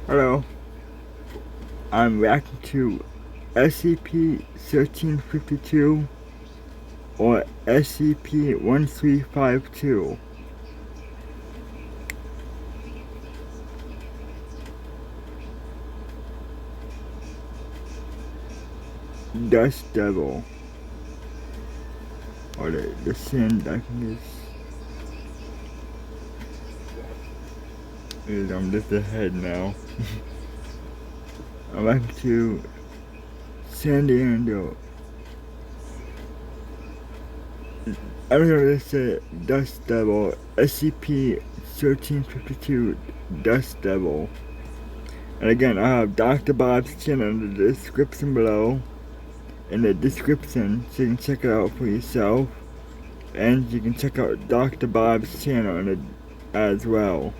Hello, I'm reacting to SCP-1352 or SCP-1352. Dust Devil. Or the sin darkness. I'm just ahead now. I'm back to San Diego. I'm gonna say Dust Devil, SCP-1352 Dust Devil. And again, I have Dr. Bob's channel in the description below. In the description, so you can check it out for yourself. And you can check out Dr. Bob's channel as well.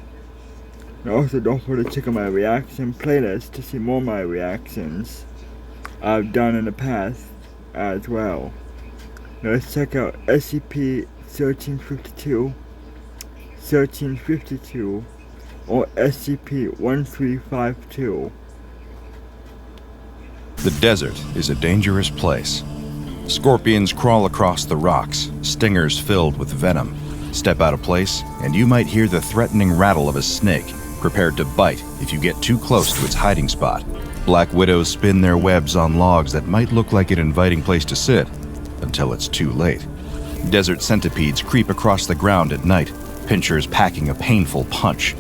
And also don't forget to check out my reaction playlist to see more of my reactions I've done in the past as well. Now let's check out SCP-1352, 1352, or SCP-1352. The desert is a dangerous place. Scorpions crawl across the rocks, stingers filled with venom. Step out of place, and you might hear the threatening rattle of a snake, prepared to bite if you get too close to its hiding spot. Black widows spin their webs on logs that might look like an inviting place to sit, until it's too late. Desert centipedes creep across the ground at night, pinchers packing a painful punch.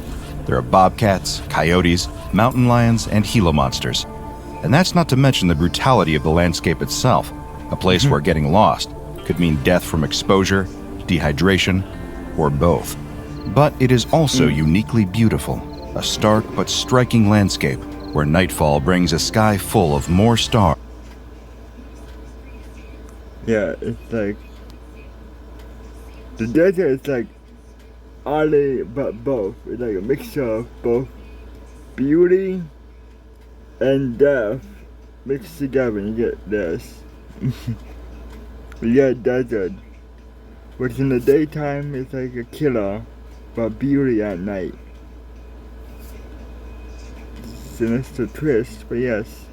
There are bobcats, coyotes, mountain lions, and Gila monsters. And that's not to mention the brutality of the landscape itself, a place where getting lost could mean death from exposure, dehydration, or both. But it is also uniquely beautiful, a stark but striking landscape where nightfall brings a sky full of more stars. Yeah, it's like the desert is like oddly but both. It's like a mixture of both beauty and death mixed together, and you get this. You get desert, which in the daytime is like a killer, but beauty at night. Sinister twist, but yes.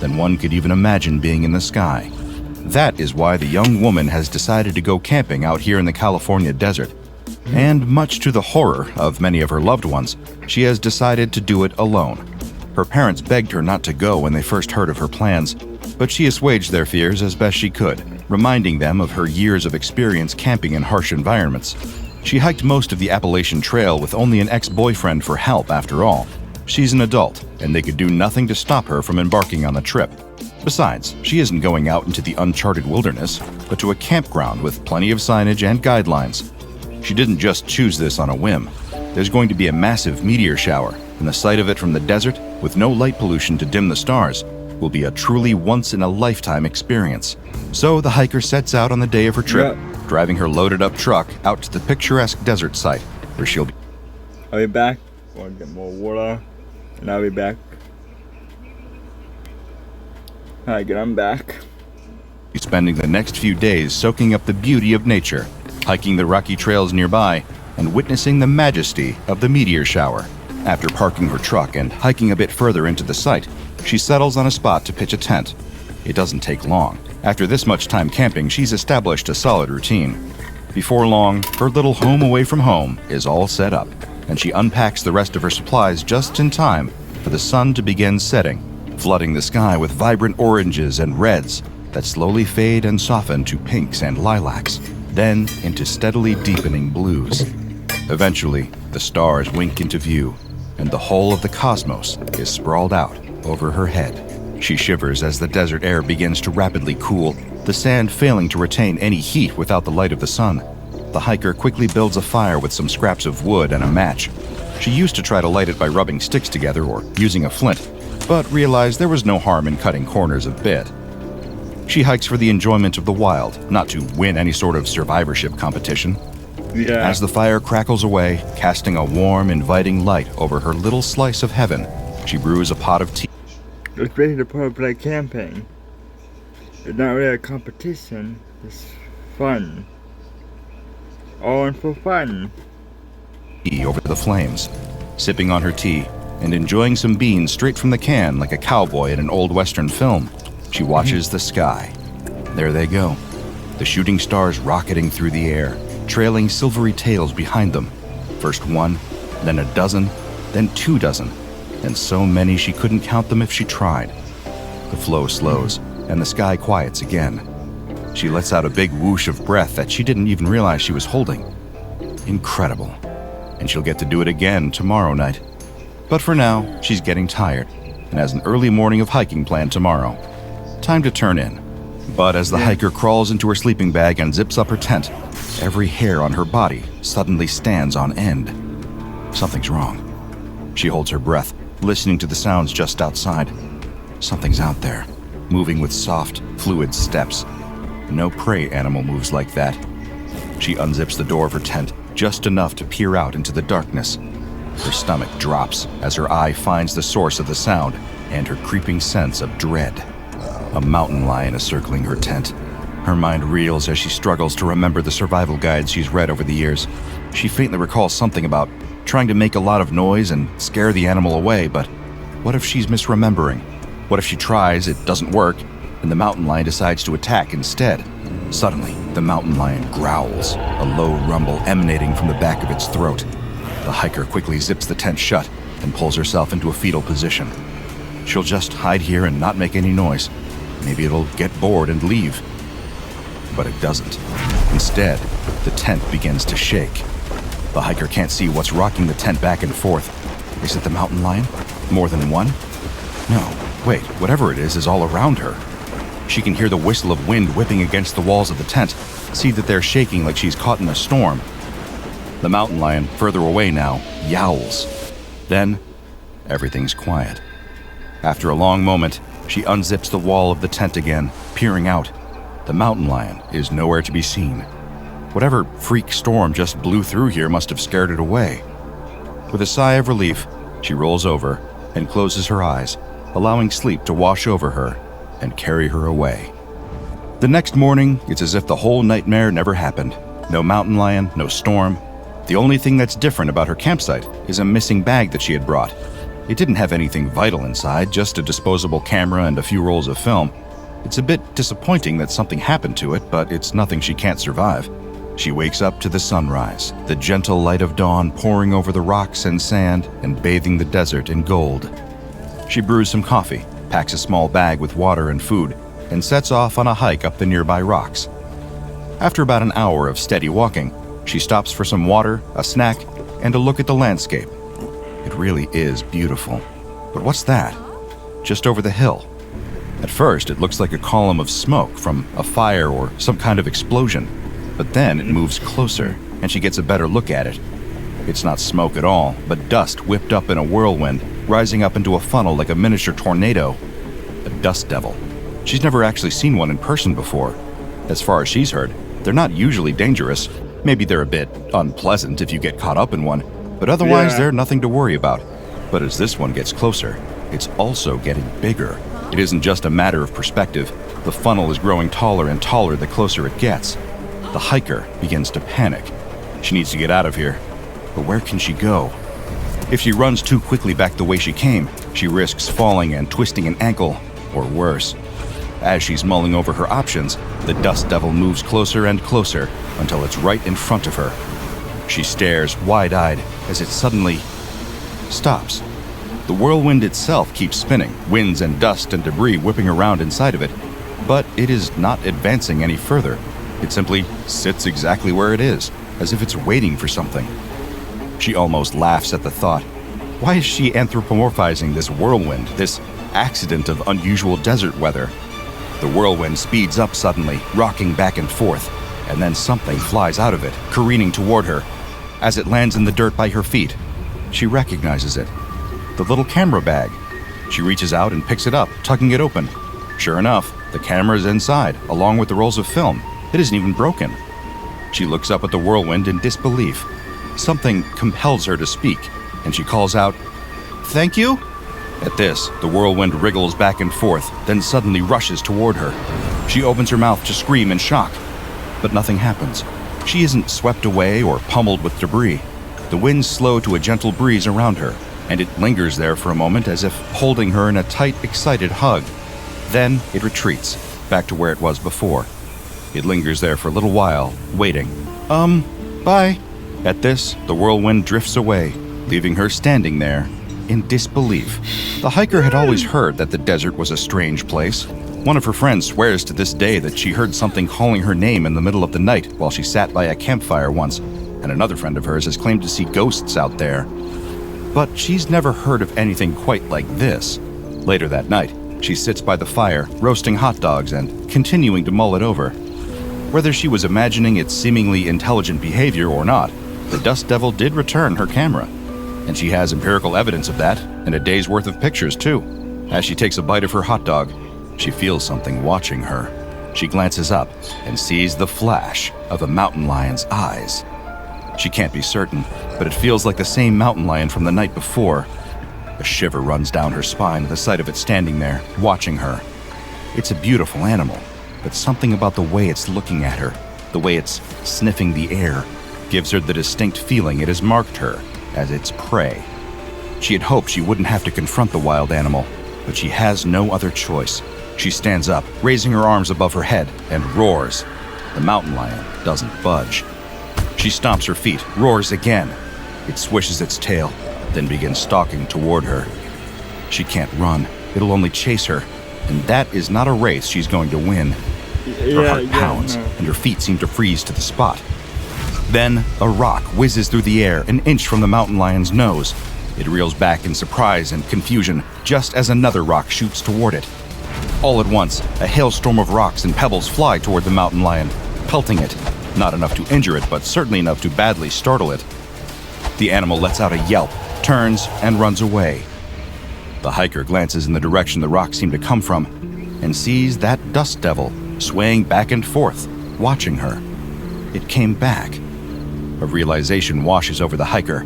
Than one could even imagine being in the sky. That is why the young woman has decided to go camping out here in the California desert. And much to the horror of many of her loved ones, she has decided to do it alone. Her parents begged her not to go when they first heard of her plans, but she assuaged their fears as best she could, reminding them of her years of experience camping in harsh environments. She hiked most of the Appalachian Trail with only an ex-boyfriend for help after all. She's an adult, and they could do nothing to stop her from embarking on the trip. Besides, she isn't going out into the uncharted wilderness, but to a campground with plenty of signage and guidelines. She didn't just choose this on a whim. There's going to be a massive meteor shower, and the sight of it from the desert, with no light pollution to dim the stars, will be a truly once-in-a-lifetime experience. So the hiker sets out on the day of her trip, driving her loaded-up truck out to the picturesque desert site, where she'll be... I'll be back. Want to get more water, and I'll be back. Alright, good, I'm back. Spending the next few days soaking up the beauty of nature, hiking the rocky trails nearby, and witnessing the majesty of the meteor shower. After parking her truck and hiking a bit further into the site, she settles on a spot to pitch a tent. It doesn't take long. After this much time camping, she's established a solid routine. Before long, her little home away from home is all set up, and she unpacks the rest of her supplies just in time for the sun to begin setting, flooding the sky with vibrant oranges and reds that slowly fade and soften to pinks and lilacs, then into steadily deepening blues. Eventually, the stars wink into view, and the whole of the cosmos is sprawled out over her head. She shivers as the desert air begins to rapidly cool, the sand failing to retain any heat without the light of the sun. The hiker quickly builds a fire with some scraps of wood and a match. She used to try to light it by rubbing sticks together or using a flint, but realized there was no harm in cutting corners a bit. She hikes for the enjoyment of the wild, not to win any sort of survivorship competition. As the fire crackles away, casting a warm, inviting light over her little slice of heaven, she brews a pot of tea. It's ready to play camping. It's not really a competition, it's fun. All in for fun. Over the flames. Sipping on her tea, and enjoying some beans straight from the can like a cowboy in an old Western film, she watches the sky. There they go, the shooting stars rocketing through the air, trailing silvery tails behind them. First one, then a dozen, then 2 dozen, and so many she couldn't count them if she tried. The flow slows, and the sky quiets again. She lets out a big whoosh of breath that she didn't even realize she was holding. Incredible. And she'll get to do it again tomorrow night. But for now, she's getting tired and has an early morning of hiking planned tomorrow. Time to turn in. But as the hiker crawls into her sleeping bag and zips up her tent, every hair on her body suddenly stands on end. Something's wrong. She holds her breath, listening to the sounds just outside. Something's out there, moving with soft, fluid steps. No prey animal moves like that. She unzips the door of her tent just enough to peer out into the darkness. Her stomach drops as her eye finds the source of the sound and her creeping sense of dread. A mountain lion is circling her tent. Her mind reels as she struggles to remember the survival guides she's read over the years. She faintly recalls something about trying to make a lot of noise and scare the animal away, but what if she's misremembering? What if she tries, it doesn't work, and the mountain lion decides to attack instead? Suddenly, the mountain lion growls, a low rumble emanating from the back of its throat. The hiker quickly zips the tent shut and pulls herself into a fetal position. She'll just hide here and not make any noise. Maybe it'll get bored and leave. But it doesn't. Instead, the tent begins to shake. The hiker can't see what's rocking the tent back and forth. Is it the mountain lion? More than one? No. Wait, whatever it is all around her. She can hear the whistle of wind whipping against the walls of the tent, see that they're shaking like she's caught in a storm. The mountain lion, further away now, yowls. Then, everything's quiet. After a long moment, she unzips the wall of the tent again, peering out. The mountain lion is nowhere to be seen. Whatever freak storm just blew through here must have scared it away. With a sigh of relief, she rolls over and closes her eyes, allowing sleep to wash over her and carry her away. The next morning, it's as if the whole nightmare never happened. No mountain lion, no storm. The only thing that's different about her campsite is a missing bag that she had brought. It didn't have anything vital inside, just a disposable camera and a few rolls of film. It's a bit disappointing that something happened to it, but it's nothing she can't survive. She wakes up to the sunrise, the gentle light of dawn pouring over the rocks and sand and bathing the desert in gold. She brews some coffee, packs a small bag with water and food, and sets off on a hike up the nearby rocks. After about an hour of steady walking, she stops for some water, a snack, and a look at the landscape. It really is beautiful. But what's that? Just over the hill. At first, it looks like a column of smoke from a fire or some kind of explosion. But then it moves closer, and she gets a better look at it. It's not smoke at all, but dust whipped up in a whirlwind, rising up into a funnel like a miniature tornado. A dust devil. She's never actually seen one in person before. As far as she's heard, they're not usually dangerous. Maybe they're a bit unpleasant if you get caught up in one, but otherwise they're nothing to worry about. But as this one gets closer, it's also getting bigger. It isn't just a matter of perspective. The funnel is growing taller and taller the closer it gets. The hiker begins to panic. She needs to get out of here. But where can she go? If she runs too quickly back the way she came, she risks falling and twisting an ankle, or worse. As she's mulling over her options, the dust devil moves closer and closer until it's right in front of her. She stares wide-eyed as it suddenly stops. The whirlwind itself keeps spinning, winds and dust and debris whipping around inside of it, but it is not advancing any further. It simply sits exactly where it is, as if it's waiting for something. She almost laughs at the thought. Why is she anthropomorphizing this whirlwind, this accident of unusual desert weather? The whirlwind speeds up suddenly, rocking back and forth, and then something flies out of it, careening toward her. As it lands in the dirt by her feet, she recognizes it. The little camera bag. She reaches out and picks it up, tugging it open. Sure enough, the camera is inside, along with the rolls of film. It isn't even broken. She looks up at the whirlwind in disbelief. Something compels her to speak, and she calls out, "Thank you?" At this, the whirlwind wriggles back and forth, then suddenly rushes toward her. She opens her mouth to scream in shock, but nothing happens. She isn't swept away or pummeled with debris. The winds slow to a gentle breeze around her, and it lingers there for a moment as if holding her in a tight, excited hug. Then it retreats, back to where it was before. It lingers there for a little while, waiting. Bye. At this, the whirlwind drifts away, leaving her standing there in disbelief. The hiker had always heard that the desert was a strange place. One of her friends swears to this day that she heard something calling her name in the middle of the night while she sat by a campfire once, and another friend of hers has claimed to see ghosts out there. But she's never heard of anything quite like this. Later that night, she sits by the fire, roasting hot dogs and continuing to mull it over. Whether she was imagining its seemingly intelligent behavior or not, the Dust Devil did return her camera. And she has empirical evidence of that, and a day's worth of pictures too. As she takes a bite of her hot dog, she feels something watching her. She glances up and sees the flash of a mountain lion's eyes. She can't be certain, but it feels like the same mountain lion from the night before. A shiver runs down her spine at the sight of it standing there, watching her. It's a beautiful animal, but something about the way it's looking at her, the way it's sniffing the air, gives her the distinct feeling it has marked her as its prey. She had hoped she wouldn't have to confront the wild animal, but she has no other choice. She stands up, raising her arms above her head, and roars. The mountain lion doesn't budge. She stomps her feet, roars again. It swishes its tail, then begins stalking toward her. She can't run. It'll only chase her, and that is not a race she's going to win. Her heart pounds, and her feet seem to freeze to the spot. Then, a rock whizzes through the air an inch from the mountain lion's nose. It reels back in surprise and confusion, just as another rock shoots toward it. All at once, a hailstorm of rocks and pebbles fly toward the mountain lion, pelting it. Not enough to injure it, but certainly enough to badly startle it. The animal lets out a yelp, turns, and runs away. The hiker glances in the direction the rocks seem to come from, and sees that Dust Devil swaying back and forth, watching her. It came back. A realization washes over the hiker.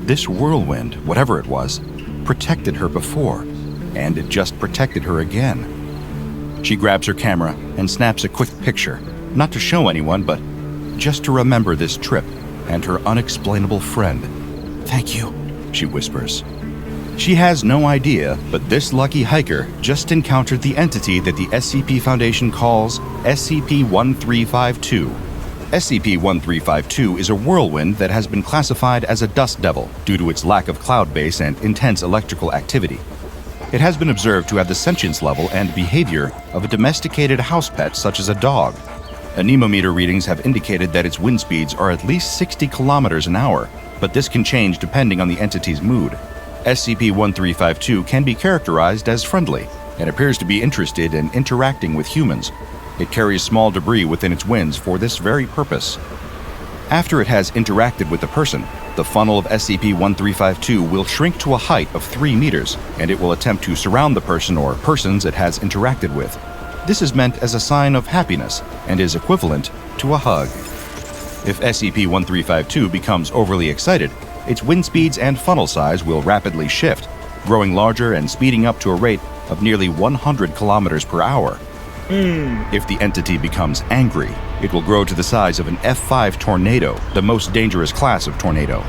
This whirlwind, whatever it was, protected her before, and it just protected her again. She grabs her camera and snaps a quick picture, not to show anyone, but just to remember this trip and her unexplainable friend. "Thank you," she whispers. She has no idea, but this lucky hiker just encountered the entity that the SCP Foundation calls SCP-1352. SCP-1352 is a whirlwind that has been classified as a dust devil due to its lack of cloud base and intense electrical activity. It has been observed to have the sentience level and behavior of a domesticated house pet such as a dog. Anemometer readings have indicated that its wind speeds are at least 60 kilometers an hour, but this can change depending on the entity's mood. SCP-1352 can be characterized as friendly and appears to be interested in interacting with humans. It carries small debris within its wings for this very purpose. After it has interacted with the person, the funnel of SCP-1352 will shrink to a height of 3 meters, and it will attempt to surround the person or persons it has interacted with. This is meant as a sign of happiness and is equivalent to a hug. If SCP-1352 becomes overly excited, its wind speeds and funnel size will rapidly shift, growing larger and speeding up to a rate of nearly 100 kilometers per hour. If the entity becomes angry, it will grow to the size of an F5 tornado, the most dangerous class of tornado.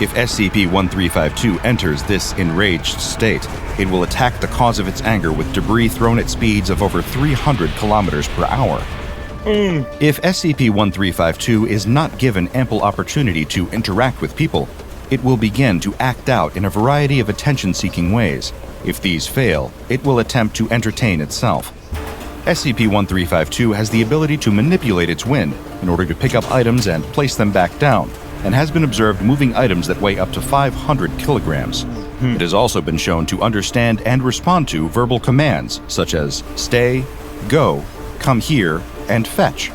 If SCP-1352 enters this enraged state, it will attack the cause of its anger with debris thrown at speeds of over 300 kilometers per hour. If SCP-1352 is not given ample opportunity to interact with people, it will begin to act out in a variety of attention-seeking ways. If these fail, it will attempt to entertain itself. SCP-1352 has the ability to manipulate its wind in order to pick up items and place them back down, and has been observed moving items that weigh up to 500 kilograms. It has also been shown to understand and respond to verbal commands such as stay, go, come here, and fetch.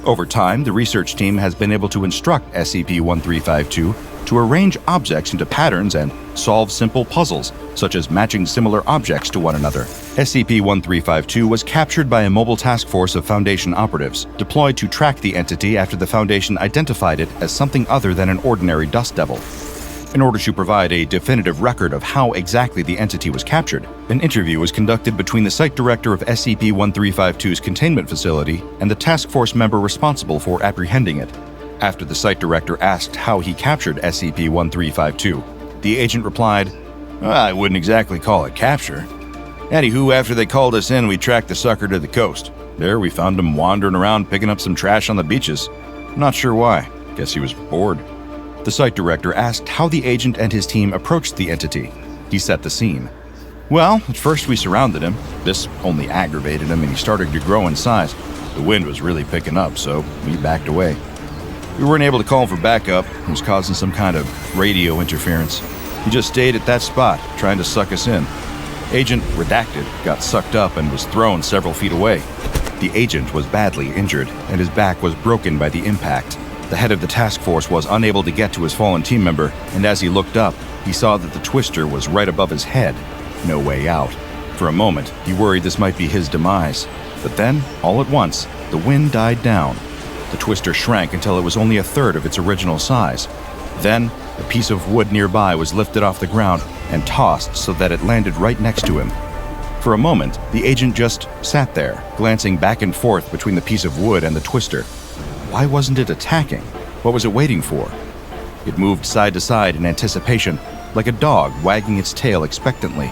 Over time, the research team has been able to instruct SCP-1352 to arrange objects into patterns and solve simple puzzles, such as matching similar objects to one another. SCP-1352 was captured by a mobile task force of Foundation operatives, deployed to track the entity after the Foundation identified it as something other than an ordinary dust devil. In order to provide a definitive record of how exactly the entity was captured, an interview was conducted between the site director of SCP-1352's containment facility and the task force member responsible for apprehending it. After the site director asked how he captured SCP-1352, The agent replied, "I wouldn't exactly call it capture. Anywho, after they called us in, we tracked the sucker to the coast. There we found him wandering around picking up some trash on the beaches. Not sure why. Guess he was bored." The site director asked how the agent and his team approached the entity. He set the scene. "Well, at first we surrounded him. This only aggravated him and he started to grow in size. The wind was really picking up, so we backed away. We weren't able to call him for backup. It was causing some kind of radio interference. He just stayed at that spot, trying to suck us in. Agent Redacted got sucked up and was thrown several feet away. The agent was badly injured, and his back was broken by the impact. The head of the task force was unable to get to his fallen team member, and as he looked up, he saw that the twister was right above his head. No way out. For a moment, he worried this might be his demise. But then, all at once, the wind died down. The twister shrank until it was only a third of its original size. Then, a piece of wood nearby was lifted off the ground and tossed so that it landed right next to him. For a moment, the agent just sat there, glancing back and forth between the piece of wood and the twister. Why wasn't it attacking? What was it waiting for? It moved side to side in anticipation, like a dog wagging its tail expectantly.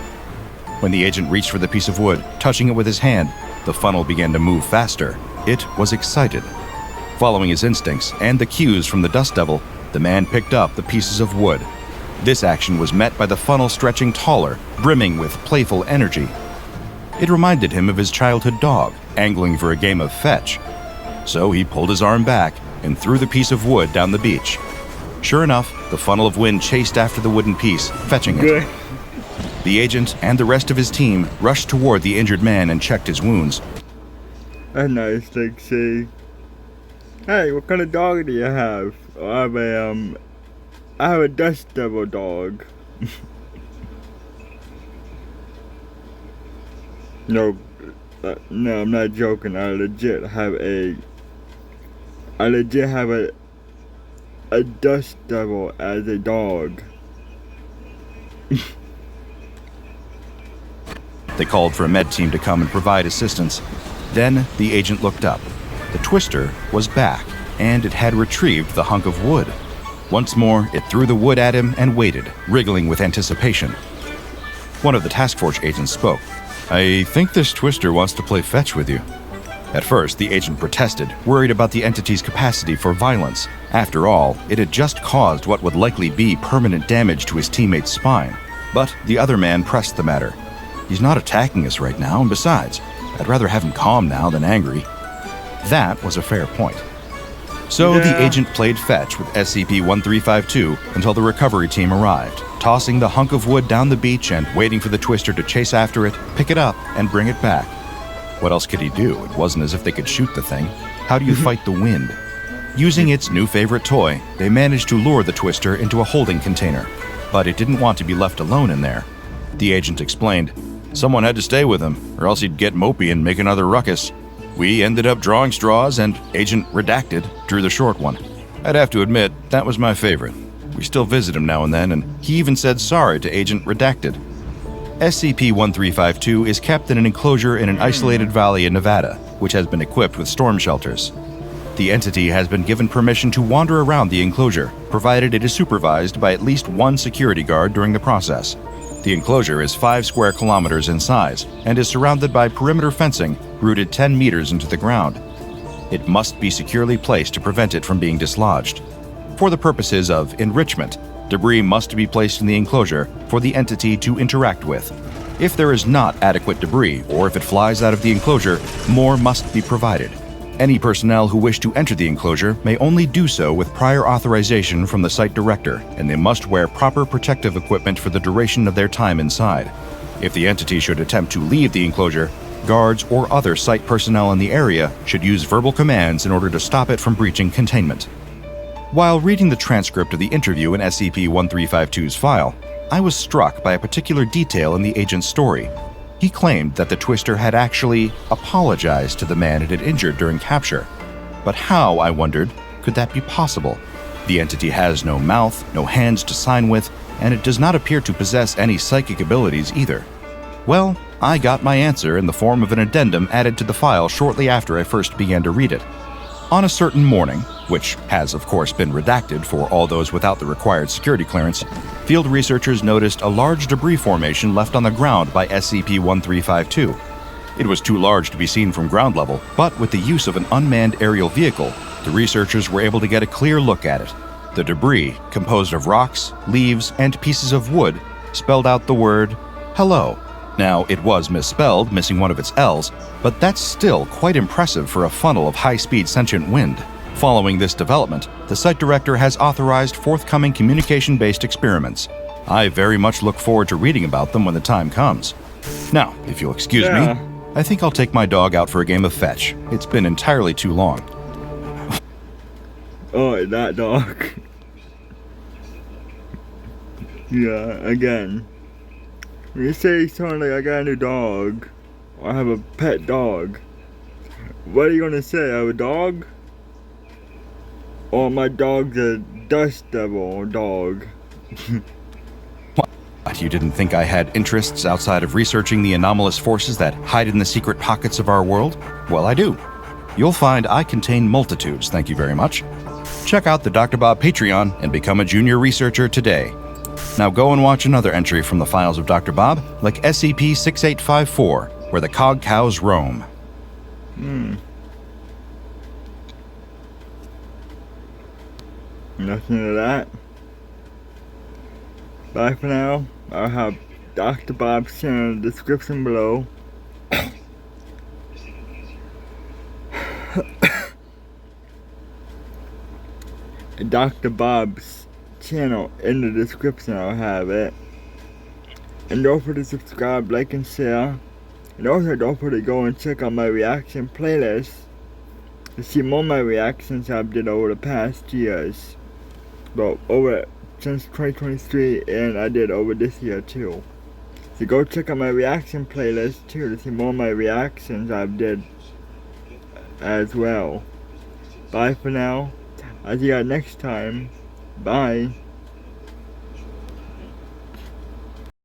When the agent reached for the piece of wood, touching it with his hand, the funnel began to move faster. It was excited. Following his instincts and the cues from the Dust Devil, the man picked up the pieces of wood. This action was met by the funnel stretching taller, brimming with playful energy. It reminded him of his childhood dog, angling for a game of fetch. So he pulled his arm back and threw the piece of wood down the beach. Sure enough, the funnel of wind chased after the wooden piece, fetching it. Good. The agent and the rest of his team rushed toward the injured man and checked his wounds. That's nice thing to see. Hey, what kind of dog do you have? Oh, I have a Dust Devil dog. No, I'm not joking. I legit have a Dust Devil as a dog. They called for a med team to come and provide assistance. Then the agent looked up. The twister was back, and it had retrieved the hunk of wood. Once more, it threw the wood at him and waited, wriggling with anticipation. One of the task force agents spoke. "I think this twister wants to play fetch with you." At first, the agent protested, worried about the entity's capacity for violence. After all, it had just caused what would likely be permanent damage to his teammate's spine. But the other man pressed the matter. "He's not attacking us right now, and besides, I'd rather have him calm now than angry." That was a fair point. So the agent played fetch with SCP-1352 until the recovery team arrived, tossing the hunk of wood down the beach and waiting for the twister to chase after it, pick it up, and bring it back. What else could he do? It wasn't as if they could shoot the thing. How do you fight the wind? Using its new favorite toy, they managed to lure the twister into a holding container. But it didn't want to be left alone in there. The agent explained, "Someone had to stay with him, or else he'd get mopey and make another ruckus. We ended up drawing straws, and Agent Redacted drew the short one. I'd have to admit, that was my favorite. We still visit him now and then, and he even said sorry to Agent Redacted." SCP-1352 is kept in an enclosure in an isolated valley in Nevada, which has been equipped with storm shelters. The entity has been given permission to wander around the enclosure, provided it is supervised by at least one security guard during the process. The enclosure is 5 square kilometers in size and is surrounded by perimeter fencing rooted 10 meters into the ground. It must be securely placed to prevent it from being dislodged. For the purposes of enrichment, debris must be placed in the enclosure for the entity to interact with. If there is not adequate debris, or if it flies out of the enclosure, more must be provided. Any personnel who wish to enter the enclosure may only do so with prior authorization from the site director, and they must wear proper protective equipment for the duration of their time inside. If the entity should attempt to leave the enclosure, guards or other site personnel in the area should use verbal commands in order to stop it from breaching containment. While reading the transcript of the interview in SCP-1352's file, I was struck by a particular detail in the agent's story. He claimed that the twister had actually apologized to the man it had injured during capture. But how, I wondered, could that be possible? The entity has no mouth, no hands to sign with, and it does not appear to possess any psychic abilities either. Well, I got my answer in the form of an addendum added to the file shortly after I first began to read it. On a certain morning, which has of course been redacted for all those without the required security clearance, field researchers noticed a large debris formation left on the ground by SCP-1352. It was too large to be seen from ground level, but with the use of an unmanned aerial vehicle, the researchers were able to get a clear look at it. The debris, composed of rocks, leaves, and pieces of wood, spelled out the word, hello. Now, it was misspelled, missing one of its L's, but that's still quite impressive for a funnel of high-speed sentient wind. Following this development, the site director has authorized forthcoming communication-based experiments. I very much look forward to reading about them when the time comes. Now, if you'll excuse me, I think I'll take my dog out for a game of fetch. It's been entirely too long. Oh, that dog. Yeah, again. When you say something like I got a new dog, or I have a pet dog, what are you gonna say? I have a dog? Or my dog's a dust devil dog? What, you didn't think I had interests outside of researching the anomalous forces that hide in the secret pockets of our world? Well, I do. You'll find I contain multitudes, thank you very much. Check out the Dr. Bob Patreon and become a junior researcher today. Now go and watch another entry from the files of Dr. Bob, like SCP-6854, where the cog cows roam. Nothing to that. Bye for now. I'll have Dr. Bob's channel in the description below. Dr. Bob's channel in the description, I'll have it. And don't forget to subscribe, like, and share. And also don't forget to go and check out my reaction playlist to see more of my reactions I've did over the past years. Well, since 2023, and I did over this year too. So go check out my reaction playlist too to see more of my reactions I've did as well. Bye for now. I'll see you guys next time. Bye.